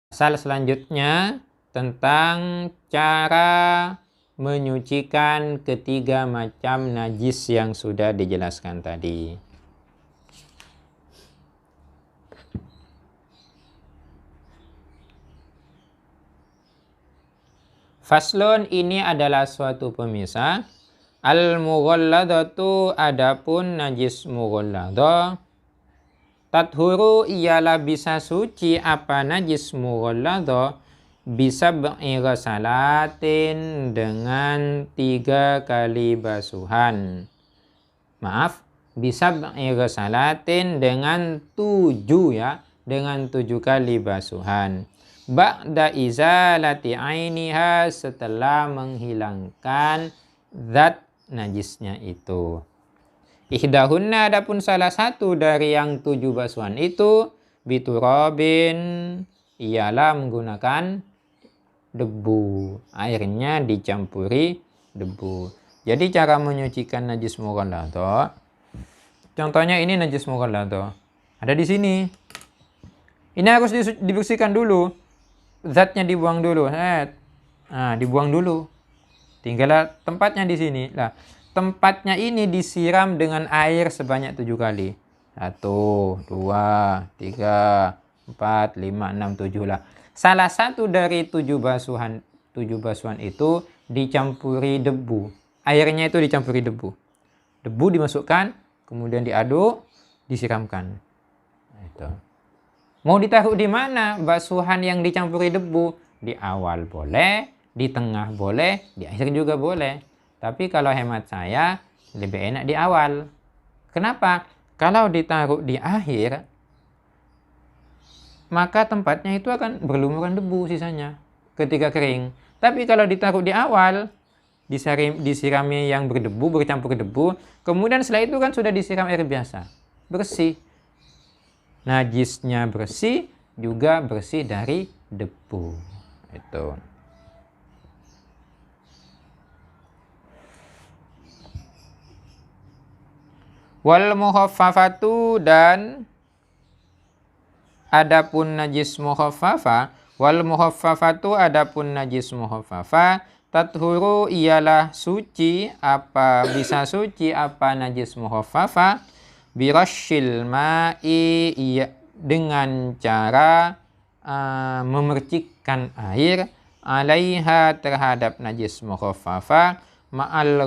Pasal selanjutnya tentang cara menyucikan ketiga macam najis yang sudah dijelaskan tadi. Faslun, ini adalah suatu pemisah. Al-mughalladatu, adapun najis mughalladah. Tathuru, ialah bisa suci apa najis mughalladah bisa salatin dengan 3 kali basuhan. Maaf, bisa salatin dengan 7 ya, dengan 7 kali basuhan. Ba'da izalati ainiha, setelah menghilangkan zat najisnya itu. Ihdahunna, adapun salah satu dari yang 7 basuhan itu, biturabin, ialah menggunakan debu. Airnya dicampuri debu. Jadi cara menyucikan najis mughalladah, contohnya ini najis mughalladah. Ada di sini. Ini harus dibersihkan dulu. Zatnya dibuang dulu. Nah, dibuang dulu. Tinggal tempatnya di sini. Nah, tempatnya ini disiram dengan air sebanyak 7 kali. 1, 2, 3, 4, 5, 6, 7 lah. Salah satu dari 7 basuhan itu dicampuri debu. Airnya itu dicampuri debu. Debu dimasukkan, kemudian diaduk, disiramkan. Itu. Mau ditaruh di mana basuhan yang dicampuri debu? Di awal boleh, di tengah boleh, di akhir juga boleh. Tapi kalau hemat saya, lebih enak di awal. Kenapa? Kalau ditaruh di akhir, maka tempatnya itu akan berlumuran debu sisanya ketika kering. Tapi kalau ditaruh di awal, disirami yang berdebu, bercampur debu, kemudian setelah itu kan sudah disiram air biasa, bersih. Najisnya bersih, juga bersih dari debu. Itu. Wal mukhaffafatu, dan adapun najis mukhaffafah, wal mukhaffafatu, adapun najis mukhaffafah, tathuru, ialah suci apa, bisa suci apa najis mukhaffafah, birasyil ma'i, dengan cara memercikkan air, alaiha, terhadap najis mukhaffafah, ma'al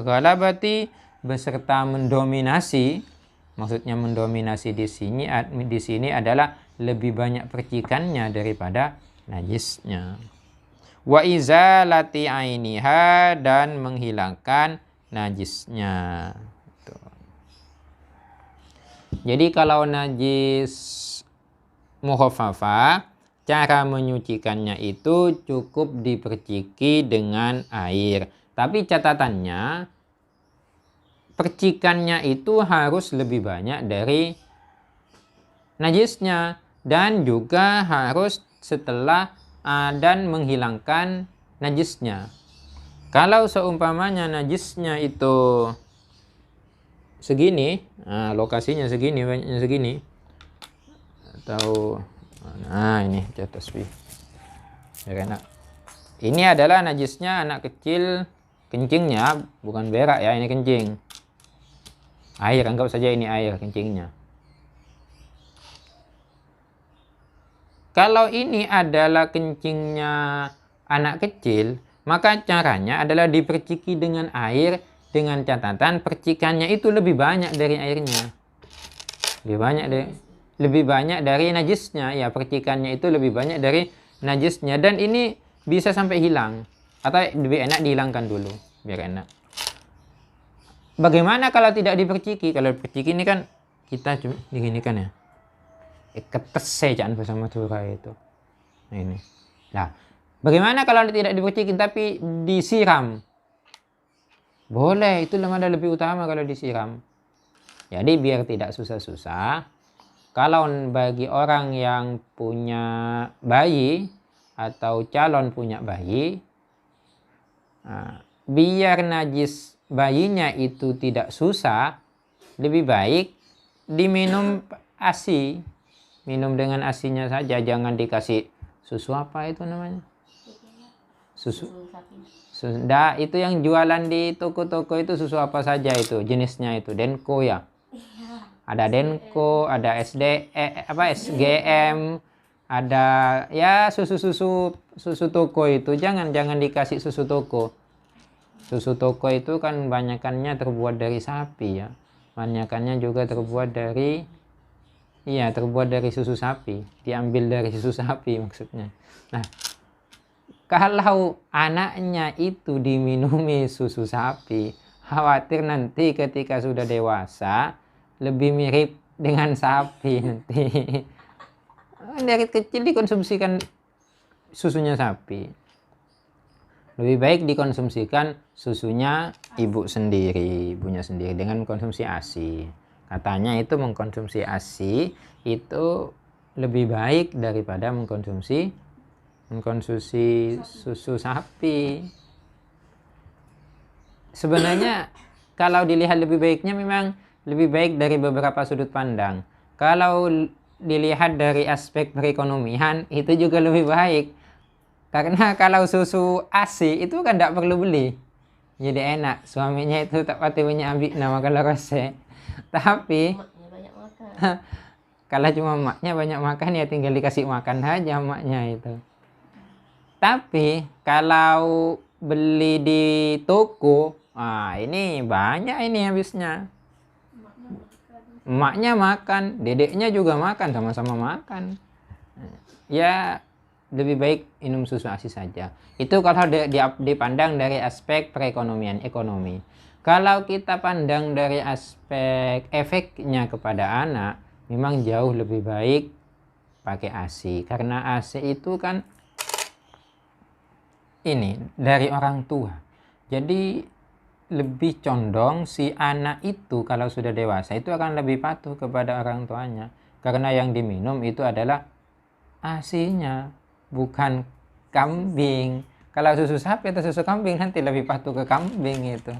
ghalabati, beserta mendominasi. Maksudnya mendominasi di sini adalah lebih banyak percikannya daripada najisnya. Wa izalati ainiha, dan menghilangkan najisnya. Jadi kalau najis mukhaffafah, cara menyucikannya itu cukup diperciki dengan air. Tapi catatannya, percikannya itu harus lebih banyak dari najisnya, dan juga harus setelah dan menghilangkan najisnya. Kalau seumpamanya najisnya itu segini, lokasinya segini, banyaknya segini, atau ini di atas biar enak. Ini adalah najisnya anak kecil, kencingnya, bukan berak ya, ini kencing. Air, anggap saja ini air kencingnya. Kalau ini adalah kencingnya anak kecil, maka caranya adalah diperciki dengan air, dengan catatan percikannya itu lebih banyak dari airnya. Lebih banyak dari najisnya. Ya, percikannya itu lebih banyak dari najisnya. Dan ini bisa sampai hilang. Atau lebih enak dihilangkan dulu, biar enak. Bagaimana kalau tidak diperciki? Kalau diperciki ini kan kita cuma diginikan ya. Ketese jangan bersama Tura itu. Nah, ini. Nah, bagaimana kalau tidak diperciki tapi disiram? Boleh, itu lebih utama kalau disiram. Jadi biar tidak susah-susah, kalau bagi orang yang punya bayi atau calon punya bayi, biar najis bayinya itu tidak susah, lebih baik diminum ASI. minum dengan asinya saja, jangan dikasih susu apa itu namanya? Susu. Sudah, itu yang jualan di toko-toko itu susu apa saja itu jenisnya itu? Denko ya. Ada Denko, ada SGM, ada ya susu toko itu. Jangan dikasih susu toko. Susu toko itu kan banyakannya terbuat dari sapi ya. Banyakannya juga terbuat dari susu sapi. Diambil dari susu sapi maksudnya. Nah, kalau anaknya itu diminumi susu sapi, khawatir nanti ketika sudah dewasa lebih mirip dengan sapi nanti. Dari kecil dikonsumsikan susunya sapi. Lebih baik dikonsumsikan susunya ibunya sendiri dengan konsumsi ASI. Katanya itu mengkonsumsi ASI itu lebih baik daripada mengkonsumsi susu sapi. Sebenarnya kalau dilihat lebih baiknya memang lebih baik dari beberapa sudut pandang. Kalau dilihat dari aspek perekonomian itu juga lebih baik. Karena kalau susu ASI itu kan tidak perlu beli. Jadi enak. Suaminya itu tak pati punya ambil nama kalau rose. Tapi kalau cuma emaknya banyak makan ya tinggal dikasih makan aja emaknya itu. Tapi kalau beli di toko, ini banyak ini habisnya. Emaknya makan, dedeknya juga makan, sama-sama makan. Ya lebih baik minum susu ASI saja. Itu kalau dipandang dari aspek perekonomian, ekonomi. Kalau kita pandang dari aspek efeknya kepada anak, memang jauh lebih baik pakai ASI. Karena ASI itu kan ini dari orang tua. Jadi lebih condong si anak itu kalau sudah dewasa itu akan lebih patuh kepada orang tuanya. Karena yang diminum itu adalah ASI-nya, bukan kambing. Kalau susu sapi atau susu kambing nanti lebih patuh ke kambing itu.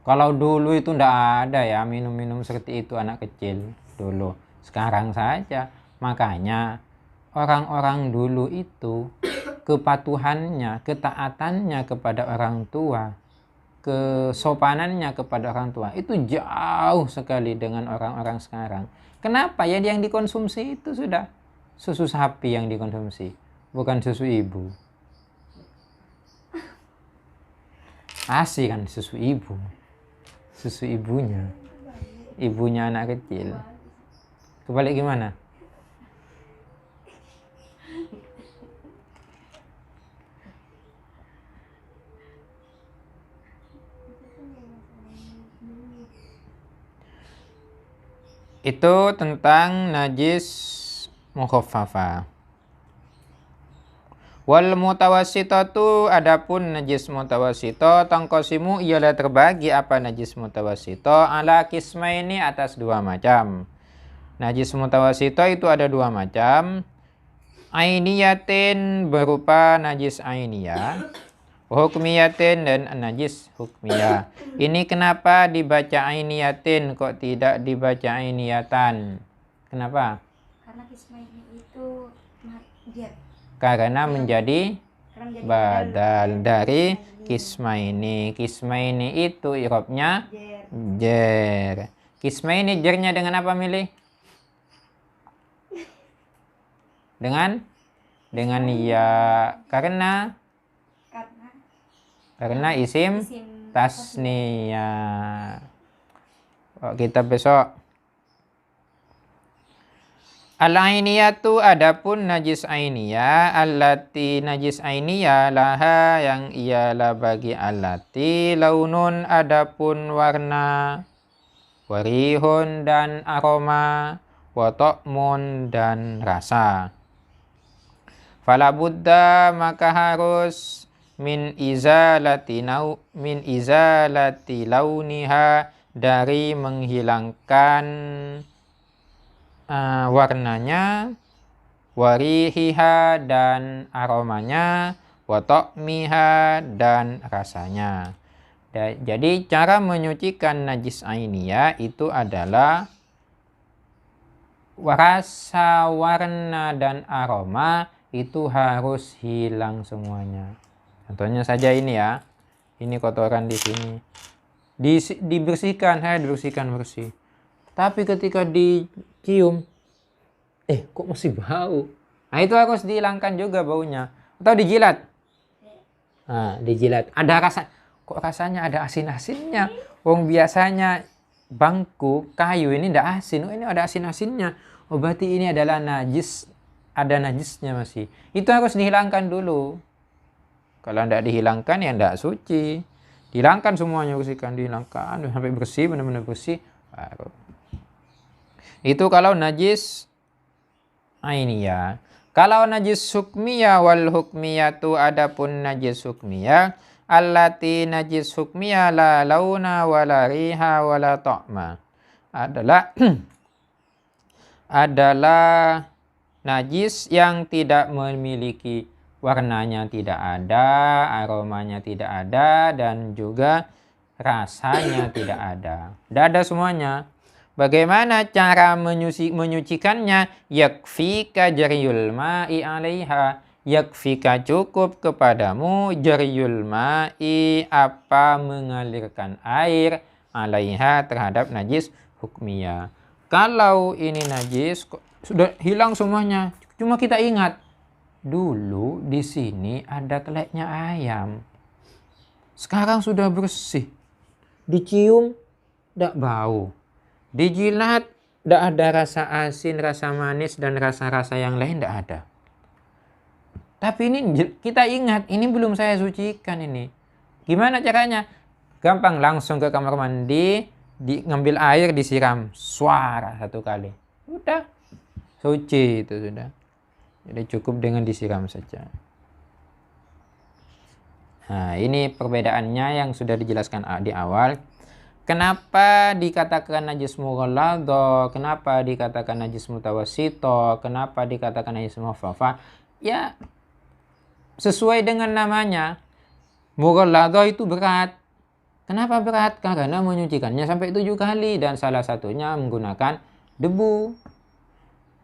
Kalau dulu itu ndak ada ya minum-minum seperti itu anak kecil dulu. Sekarang saja. Makanya orang-orang dulu itu kepatuhannya, ketaatannya kepada orang tua, kesopanannya kepada orang tua itu jauh sekali dengan orang-orang sekarang. Kenapa? Ya yang dikonsumsi itu sudah susu sapi yang dikonsumsi, bukan susu ibu. ASI kan susu ibu. Susu ibunya anak kecil. Kebalik gimana? Itu tentang najis mukhaffafah. Wal mutawassitatu, adapun najis mutawassito tangkosimu ialah terbagi apa najis mutawassito ala kismaini atas dua macam. Najis mutawassito itu ada dua macam. Ainiyatin berupa najis ainiyah, hukmiyatin dan najis hukmiyah. Ini kenapa dibaca ainiyatin kok tidak dibaca ainiyatan? Kenapa? Karena kismaini itu karena menjadi badal dari kismaini. Kismaini itu i'rabnya jer. Kismaini jernya dengan apa milih? Dengan ya, karena isim tasniyah. Kita besok. Al-ainiyatu, adapun najis ainiyah, allati najis ainiyah laha yang ialah bagi allati launun adapun warna, warihun dan aroma, wa ta'mun dan rasa. Fala budda, maka harus min izalati launiha, dari menghilangkan warnanya, warihiha dan aromanya, wa ta'miha dan rasanya. Jadi cara menyucikan najis ainiyah itu adalah rasa, warna, dan aroma itu harus hilang semuanya. Contohnya saja ini ya. Ini kotoran di sini. Dibersihkan, saya dibersihkan bersih. Tapi ketika dicium, kok masih bau. Nah itu harus dihilangkan juga baunya. Atau dijilat. Nah, dijilat. Ada rasa, kok rasanya ada asin-asinnya. Wong biasanya bangku kayu ini tidak asin. Oh, ini ada asin-asinnya. Oh berarti ini adalah najis. Ada najisnya masih. Itu harus dihilangkan dulu. Kalau tidak dihilangkan ya tidak suci. Dihilangkan semuanya, bersihkan, dihilangkan sampai bersih, benar-benar bersih. Baru. Itu kalau najis ainiyah. Kalau najis hukmiyah wal hukmiyatu, adapun najis hukmiyah, allati najis hukmiyah la launa wala riha wala ta'ma, adalah najis yang tidak memiliki warnanya, tidak ada, aromanya tidak ada, dan juga rasanya tidak ada. Tidak ada semuanya. Bagaimana cara menyucikannya? Yakfika jariyul ma'i alaiha. Yakfika cukup kepadamu jariyul ma'i, apa mengalirkan air, alaiha terhadap najis hukmiyah. Kalau ini najis sudah hilang semuanya, cuma kita ingat dulu di sini ada keleknya ayam. Sekarang sudah bersih. Dicium tidak bau. Dijilat tidak ada rasa asin, rasa manis, dan rasa-rasa yang lain tidak ada. Tapi ini kita ingat, ini belum saya sucikan ini. Gimana caranya? Gampang, langsung ke kamar mandi, ngambil air, disiram suara 1 kali. Udah, suci itu sudah. Jadi cukup dengan disiram saja. Nah, ini perbedaannya yang sudah dijelaskan di awal. Kenapa dikatakan najis mughalladha? Kenapa dikatakan najis mutawassito? Kenapa dikatakan najis mukhaffafa? Ya, sesuai dengan namanya. Mughalladha itu berat. Kenapa berat? Karena menyucikannya sampai 7 kali dan salah satunya menggunakan debu.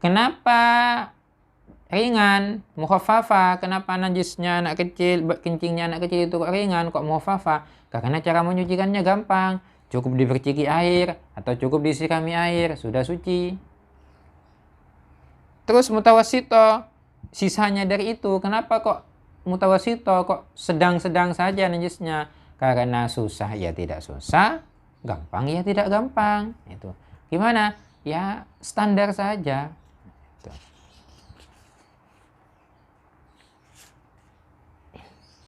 Kenapa ringan? Mukhaffafa. Kenapa najisnya anak kecil, kencingnya anak kecil itu kok ringan, kok mukhaffafa? Karena cara menyucikannya gampang. Cukup diperciki air atau cukup disirami air, sudah suci. Terus mutawassito, sisanya dari itu. Kenapa kok mutawassito, kok sedang-sedang saja najisnya? Karena susah ya tidak susah, gampang ya tidak gampang. Itu gimana? Ya standar saja.